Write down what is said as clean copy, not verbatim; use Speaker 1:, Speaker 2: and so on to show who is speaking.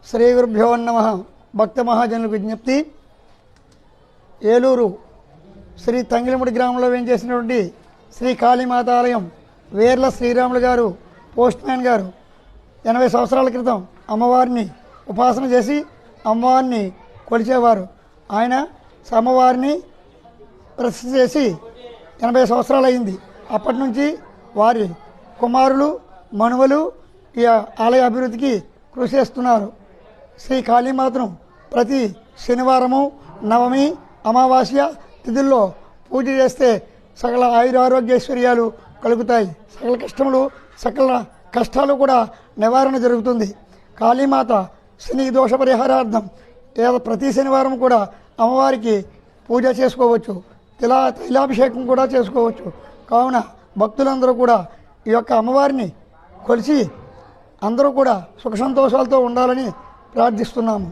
Speaker 1: శ్రీ గురుభ్యో నమః. భక్త మహాజనులకు విజ్ఞప్తి. ఏలూరు శ్రీ తంగిలిముడి గ్రామంలో వేంచేసినటువంటి శ్రీ కాళీమాత ఆలయం వేర్ల శ్రీరాములు గారు పోస్ట్ మ్యాన్ గారు 80 సంవత్సరాల క్రితం అమ్మవారిని ఉపాసన చేసి అమ్మవారిని కొలిచేవారు. ఆయన అమ్మవారిని ప్రతిష్ఠ చేసి 80 సంవత్సరాలు అయింది. అప్పటి నుంచి వారి కుమారులు మనువలు ఈ ఆలయ అభివృద్ధికి కృషి చేస్తున్నారు. శ్రీ కాళీమాతను ప్రతి శనివారము, నవమి, అమావాస్య తిథుల్లో పూజ చేస్తే సకల ఆయురారోగ్యైశ్వర్యాలు కలుగుతాయి. సకల కష్టాలు కూడా నివారణ జరుగుతుంది. కాళీమాత శని దోష పరిహారార్థం ప్రతి శనివారం కూడా అమ్మవారికి పూజ చేసుకోవచ్చు. తైలాభిషేకం కూడా చేసుకోవచ్చు. కావున భక్తులందరూ కూడా ఈ యొక్క అమ్మవారిని కొలిచి అందరూ కూడా సుఖ సంతోషాలతో ఉండాలని ప్రార్థిస్తున్నాము.